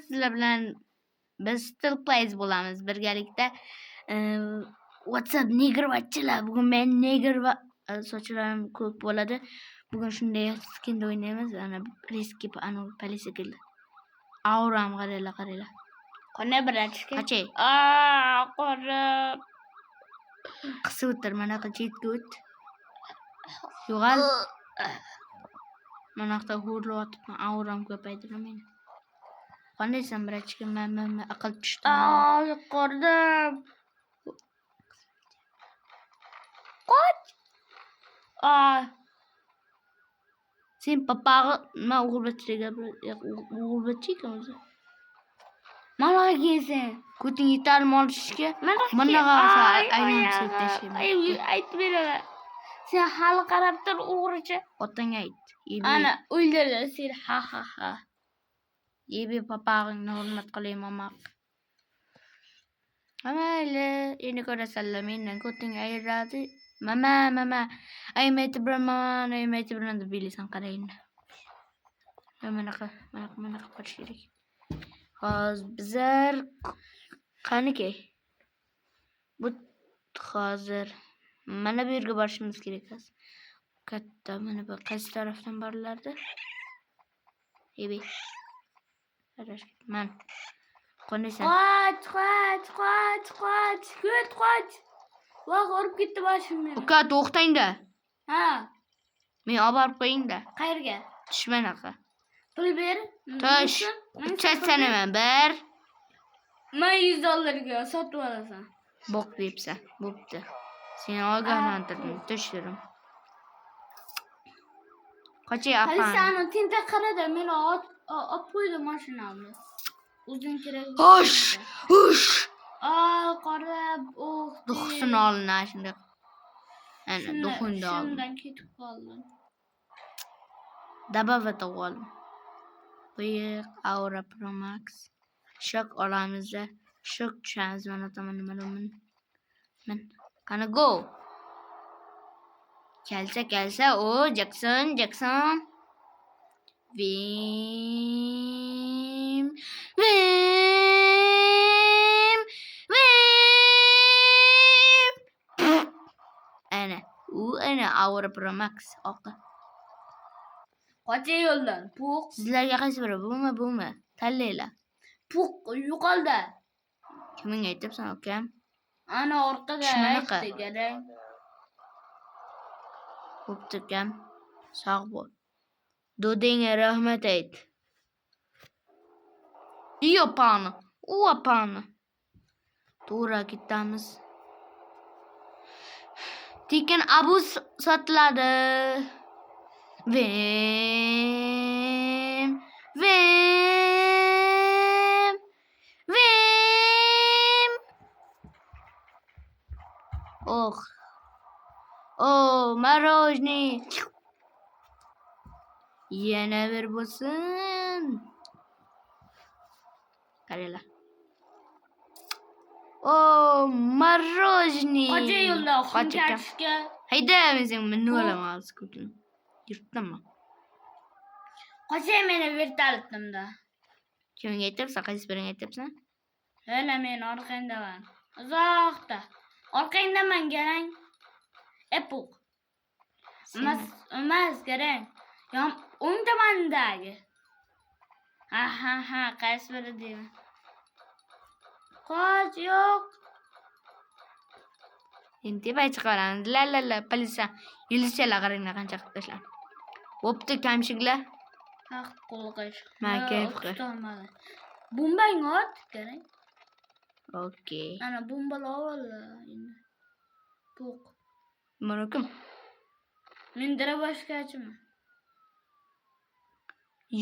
Sizlar bilan biz Still Plays bo'lamiz birgalikda. WhatsApp negirvachchalar. Bugun men negir va sochlarim ko'p bo'ladi. Bugun shunday skinda o'ynaymiz. Ana riski ana politsiya keldi. Auram qaranglar. Qanday bilatishga? Qachay. Qorib. Qisib o'tir, mana qachitga o't. Yo'g'al. Mana yoqda hurlayotibman, auram ko'paydi meni. Qandaysan birachka, men aql tushdim. Yuqoridan. Qoch. Sen papag'i nima o'g'ilbachchiga o'zi. Mana kelsin. Ko'ting yetarli olishga. Mana qarasa aylanib tashlayman. Aytib beraman. Sen hali qarab tur o'g'richa. Otangga ayt. Ana o'ldirdi sen. Ha. Yebi papag'ingni hurmat qilayman maq. Mayli, endi ko'rasanlar mendan ko'ting ayiradi. Mama. Aymaydi bilan deb bilasan qaraying. Mana qilish kerak. Hozir bizlar qaniki? Bu hozir mana bu yerga borishimiz kerak hozir. Katta mana bu qaysi tarafdan borilardi? Ebi. Man. Qanaysan? Qoch. Voq urib ketdi boshimni. Uka to'xtang-da. Ha. Men olib borib qo'ying-da. Qayerga? Tushmanaqa. Pul ber. Tosh. Chatsanaman bir. Men $100 sotib olasan. Bo'q debsan. Bo'pti. Seni ogohlantirdim. Tushirim. Qachay Hali apam. seni tinta qarada, men olib qo'ydim mashinamni. O'zing kerak. Hush. Qarab, Duxsini olin shunday. Ana duxunda ol. Shundan ketib qoldim. Dabavata ol. Buyuk Aura Pro Max. Shok olamizda. Shok tushamiz mana tomondan. Men qani go. Kelsa, o Jackson. Vim. Ana Aura Pro Max oqi. Qancha yo'ldan? Puq. Sizlarga qaysi biri? Bumi? Tanlaylar. Puq yo'qoldi. Kimga aytibsan, ukam? Ana orqada aytdi kerak. Bo'pti, ukam. Sog' bo'l. Dodangga rahmat ayt. U opani. To'g'ri ketamiz. Tekin abuz sotiladi. Vim. Мороженое. Yana bir bo'lsin. Qaranglar. Мороженое. Qancha yo'lda qochishga? Hayda, men nima olaman hozir ko'tin. Yurtdimmi? Qancha meni vertolyutimda. Kimga aytibsan? Qaysi biringa aytibsan? Hali men orqangdaman. Uzoqda. Orqangdaman garang. Epuq. Emas garang. O'ng tomondagi. Ha, qaysi biri deyman. Qoch yo'q. Endi bay chiqaramiz. La, politsiya. Yilchalar qaranglar qancha qilib tashladi. Bo'pti, kamshiklar. Qo'lqash. Makayf. Bombang ot garang. Okay. Ana bombalar ola endi. Puq. Mana kim? Men dira boshqachiman.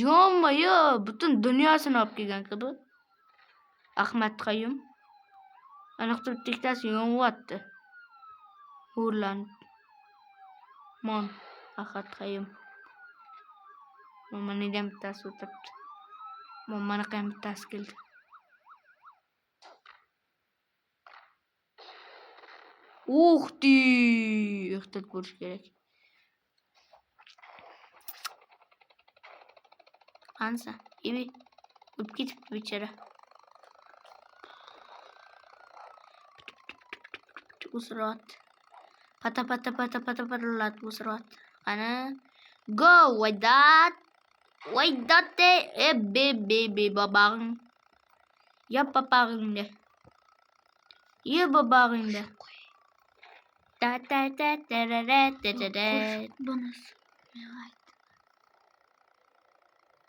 Yo'q, butun dunyosini olib kelgan bu. Ahmad Qayyum. Aniqda bittasi yonyapti. Hurlanib. Ahmad Qayyum. Mana nega bittasi o'tiribdi. Mana ham bittasi keldi. Ehtiyot bo'lish kerak. Qansa? Ebi. O'tib ketibdi bechora. Usrot. Pata patlat usrot. Qani? Go with that. With that be babang. Ya papag'ingda. Ye babag'ingda. Ta ta ta ta ta ta ta ta. Bonus.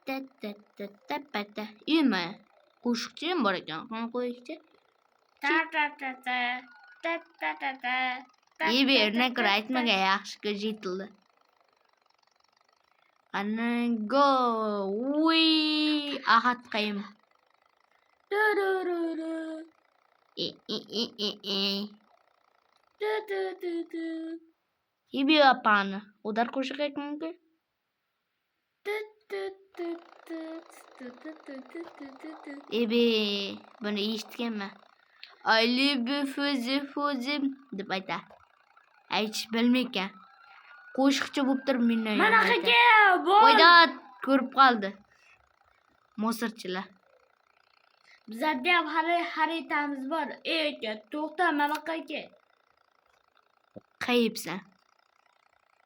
Ta ta ta ta ta ta. Yema. Qo'shiqchi ham bor ekan. Qani qo'yishchi. Ta ta ta ta. Ta ta ta ta. İyi bir örnek var. Aytmaga yaxshi yetildi. Qani go. Uy. Ahad qayim. İyi bir yapanı. Odar qo'shiq aytmamki. Ebe, buni eshitganman. Ali fozim deb aytadi. Aytish bilmaykan. Qo'shiqchi bo'lib turib mendan. Mana qaka, bor. Qo'yda ko'rib qoldi. Mosirchilar. Bizda ham xaritamiz bor. Ey, to'xta, mana qaka. Qayibsan.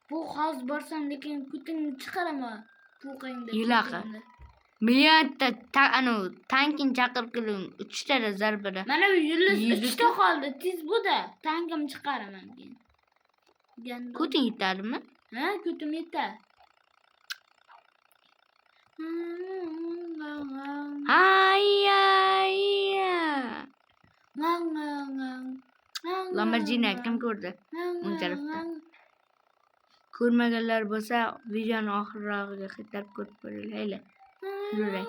Bu hozir borsam, lekin kutingni chiqaraman. To'qingda. Yilaqa. Millionta tankin chaqirqilim 3 ta zarbada. Mana bu yulduz 3 ta qoldi. Tez bu-da. Tankim chiqaraman keyin. Kuting yetadimi? Ha, kutim yetadi. Hayya. Ngang. Lamborghini kim ko'rdi? O'ng tarafda. Ko'rmaganlar bo'lsa, videoni oxirroqiga qaytarib ko'rib ko'ringlar. Yuray.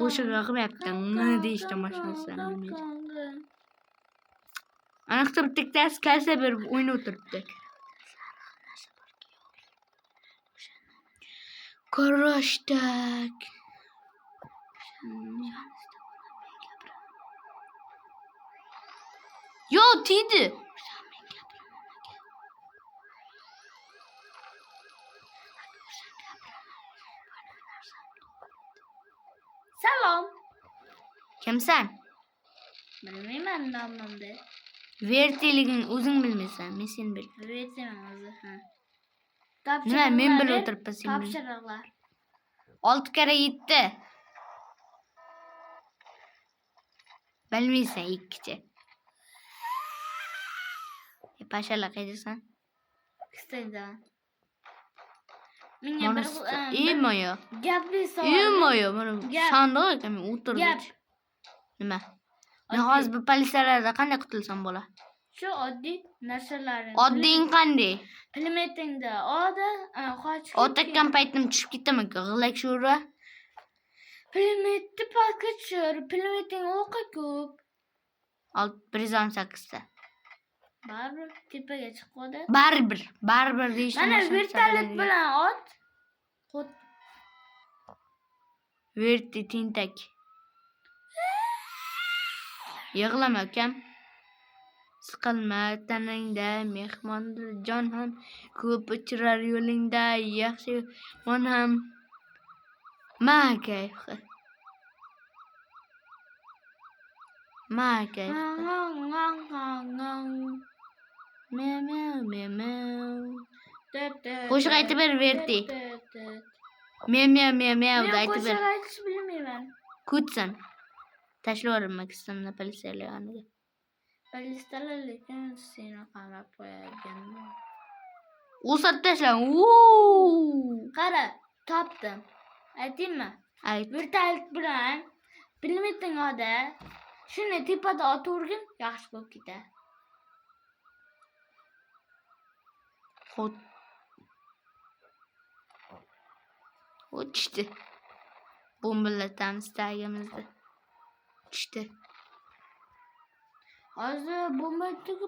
Qo'shiq yoqmayapti. Nima deyishdi mashinasini. Aniq turib bittasi kalsa berib o'ynab o'tiribdi. Qarashdak. Yo, tiydi. Salom. Kimsan? Bilmayman nomimni. Vertiligini o'zing bilmaysan, men seni bilaman. Vertiman o'zi, ha. Nima, men bilib o'tiribman sen. Topshiriqlar. 6 kere 7. Bilmaysan ikkicha. Pashala qaydasan? Istaydan. Menga bir Imoyo. gapli savol. Imoyo, mana sandiq ekan, men o'tirdim. Nima? Men hozir bu politsiyalardan qanday qutulsam bo'la? Shu oddiy narsalarni. Odding qanday? Pilmetingda qochib. Otakkan paytim tushib ketdimi? G'ilak sho'ra. Pilmetni pastga tushir. Pilmeting o'qi ko'p. 118 ta. Baribir tepaga chiqadi. Baribir deyishim. Mana vertolyot bilan ot. Verti tintak. Yig'lama ukam. Siqilma tanangda mehmondir jon ham ko'p uchrar yo'lingda yaxshi yomon ham ma kayfi. Qo'shiq aytib ber Verti. Meow aytib ber. Qo'shiq aytish bilmayman. Kutsan. Tashlab maksimni politsiyalar yoniga. Politsiyalar lekin seni qamab qo'ygan. O'sat tashlang. Qara, topdim. Aytaymi? Ayt. Vertolyot bilan pilmeting oda. Shuni tepada o'tirgin, yaxshi bo'lib ketadi. Xod. O'tishdi. Bombalatamiz tagimizda. Tushdi. Hozir bomba